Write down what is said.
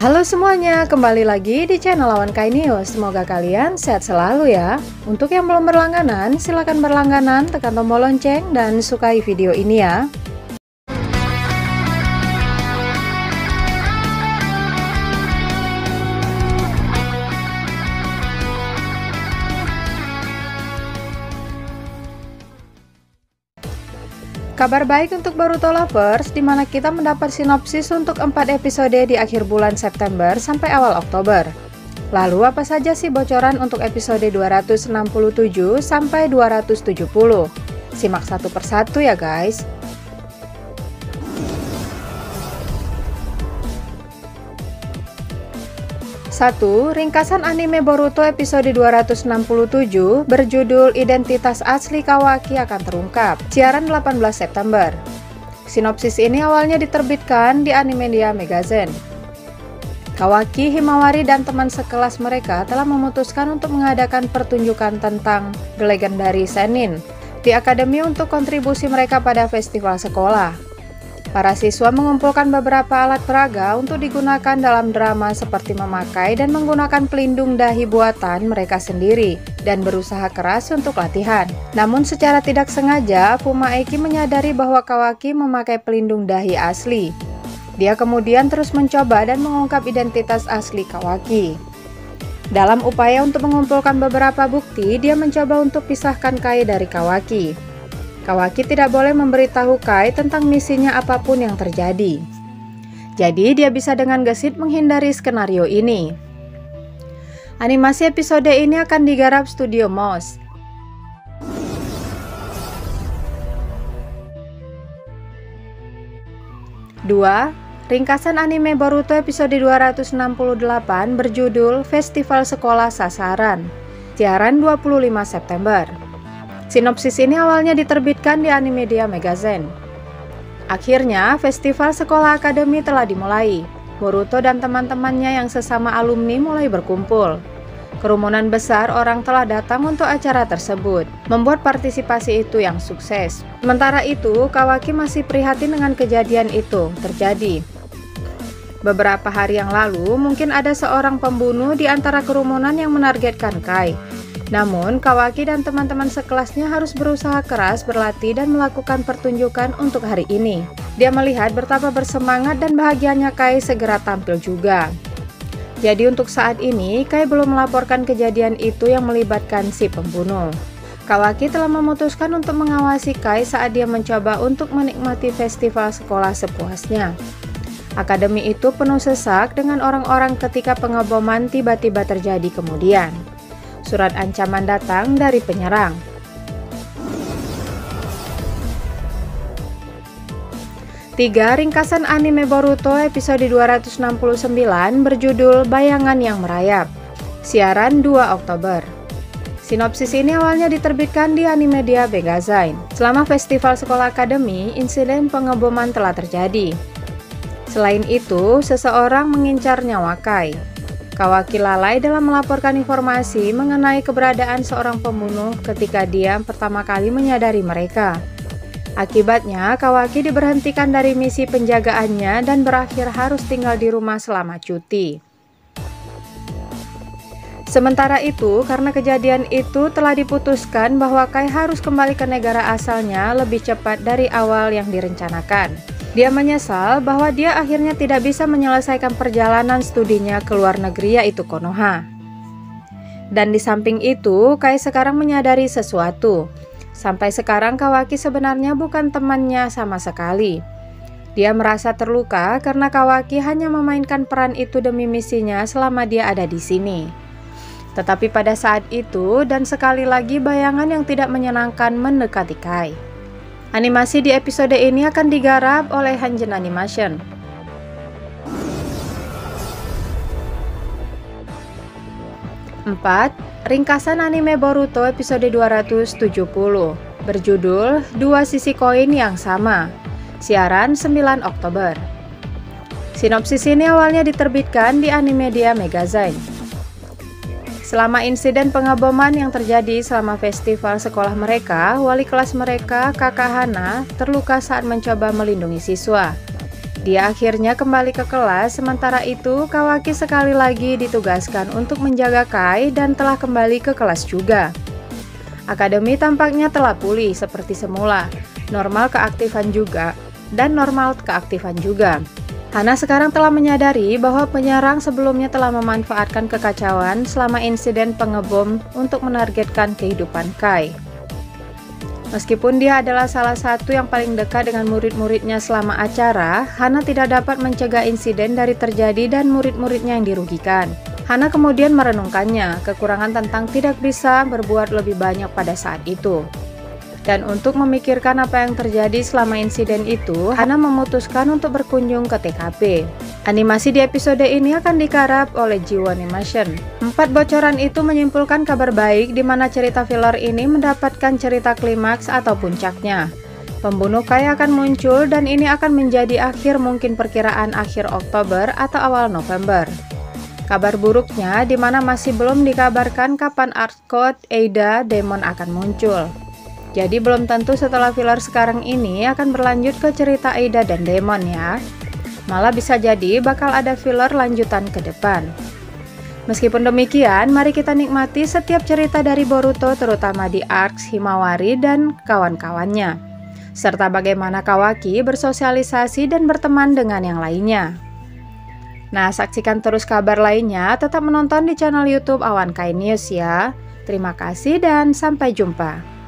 Halo semuanya, kembali lagi di channel Lawan Kainio. Semoga kalian sehat selalu ya. Untuk yang belum berlangganan, silahkan berlangganan, tekan tombol lonceng, dan sukai video ini ya. Kabar baik untuk Boruto Lovers, di mana kita mendapat sinopsis untuk 4 episode di akhir bulan September sampai awal Oktober. Lalu apa saja sih bocoran untuk episode 267 sampai 270? Simak satu persatu ya guys. 1. Ringkasan anime Boruto episode 267 berjudul Identitas Asli Kawaki akan terungkap. Siaran 18 September. Sinopsis ini awalnya diterbitkan di Animedia Magazine. Kawaki, Himawari, dan teman sekelas mereka telah memutuskan untuk mengadakan pertunjukan tentang The Legendary Sennin di akademi untuk kontribusi mereka pada festival sekolah. Para siswa mengumpulkan beberapa alat peraga untuk digunakan dalam drama seperti memakai dan menggunakan pelindung dahi buatan mereka sendiri dan berusaha keras untuk latihan. Namun secara tidak sengaja, Fumaeki menyadari bahwa Kawaki memakai pelindung dahi asli. Dia kemudian terus mencoba dan mengungkap identitas asli Kawaki. Dalam upaya untuk mengumpulkan beberapa bukti, dia mencoba untuk pisahkan Kai dari Kawaki. Kawaki tidak boleh memberitahu Kai tentang misinya apapun yang terjadi. Jadi dia bisa dengan gesit menghindari skenario ini. Animasi episode ini akan digarap Studio Mouse. Dua, ringkasan anime Boruto episode 268 berjudul Festival Sekolah Sasaran. Siaran 25 September. Sinopsis ini awalnya diterbitkan di Animedia Magazine. Akhirnya, festival sekolah akademi telah dimulai. Boruto dan teman-temannya yang sesama alumni mulai berkumpul. Kerumunan besar orang telah datang untuk acara tersebut, membuat partisipasi itu yang sukses. Sementara itu, Kawaki masih prihatin dengan kejadian itu terjadi. Beberapa hari yang lalu, mungkin ada seorang pembunuh di antara kerumunan yang menargetkan Kai. Namun, Kawaki dan teman-teman sekelasnya harus berusaha keras berlatih dan melakukan pertunjukan untuk hari ini. Dia melihat betapa bersemangat dan bahagianya Kai segera tampil juga. Jadi untuk saat ini, Kai belum melaporkan kejadian itu yang melibatkan si pembunuh. Kawaki telah memutuskan untuk mengawasi Kai saat dia mencoba untuk menikmati festival sekolah sepuasnya. Akademi itu penuh sesak dengan orang-orang ketika pengeboman tiba-tiba terjadi kemudian. Surat ancaman datang dari penyerang. 3. Ringkasan anime Boruto episode 269 berjudul Bayangan yang Merayap. Siaran 2 Oktober. Sinopsis ini awalnya diterbitkan di Animedia Magazine. Selama festival sekolah akademi, insiden pengeboman telah terjadi. Selain itu, seseorang mengincar nyawa Kai. Kawaki lalai dalam melaporkan informasi mengenai keberadaan seorang pembunuh ketika dia pertama kali menyadari mereka. Akibatnya, Kawaki diberhentikan dari misi penjagaannya dan berakhir harus tinggal di rumah selama cuti. Sementara itu, karena kejadian itu telah diputuskan bahwa Kai harus kembali ke negara asalnya lebih cepat dari awal yang direncanakan. Dia menyesal bahwa dia akhirnya tidak bisa menyelesaikan perjalanan studinya ke luar negeri yaitu Konoha. Dan di samping itu, Kai sekarang menyadari sesuatu. Sampai sekarang Kawaki sebenarnya bukan temannya sama sekali. Dia merasa terluka karena Kawaki hanya memainkan peran itu demi misinya selama dia ada di sini. Tetapi pada saat itu, dan sekali lagi bayangan yang tidak menyenangkan mendekati Kai. Animasi di episode ini akan digarap oleh Hangen Animation. 4. Ringkasan anime Boruto episode 270 berjudul Dua Sisi Koin yang Sama. Siaran 9 Oktober. Sinopsis ini awalnya diterbitkan di Animedia Magazine. Selama insiden pengeboman yang terjadi selama festival sekolah mereka, wali kelas mereka, Kakak Hana, terluka saat mencoba melindungi siswa. Dia akhirnya kembali ke kelas, sementara itu Kawaki sekali lagi ditugaskan untuk menjaga Kai dan telah kembali ke kelas juga. Akademi tampaknya telah pulih seperti semula, normal keaktifan juga, dan normal keaktifan juga. Hana sekarang telah menyadari bahwa penyerang sebelumnya telah memanfaatkan kekacauan selama insiden pengebom untuk menargetkan kehidupan Kai. Meskipun dia adalah salah satu yang paling dekat dengan murid-muridnya selama acara, Hana tidak dapat mencegah insiden dari terjadi dan murid-muridnya yang dirugikan. Hana kemudian merenungkannya, kekurangan tentang tidak bisa berbuat lebih banyak pada saat itu. Dan untuk memikirkan apa yang terjadi selama insiden itu, Hana memutuskan untuk berkunjung ke TKP. Animasi di episode ini akan digarap oleh Jiwo Animation. 4 bocoran itu menyimpulkan kabar baik di mana cerita filler ini mendapatkan cerita klimaks atau puncaknya. Pembunuh Kai akan muncul dan ini akan menjadi akhir mungkin perkiraan akhir Oktober atau awal November. Kabar buruknya di mana masih belum dikabarkan kapan Arcot, Ada, Demon akan muncul. Jadi belum tentu setelah filler sekarang ini akan berlanjut ke cerita Ada dan Demon ya. Malah bisa jadi bakal ada filler lanjutan ke depan. Meskipun demikian, mari kita nikmati setiap cerita dari Boruto terutama di arcs Himawari dan kawan-kawannya. Serta bagaimana Kawaki bersosialisasi dan berteman dengan yang lainnya. Nah, saksikan terus kabar lainnya, tetap menonton di channel YouTube Awan Kai News ya. Terima kasih dan sampai jumpa.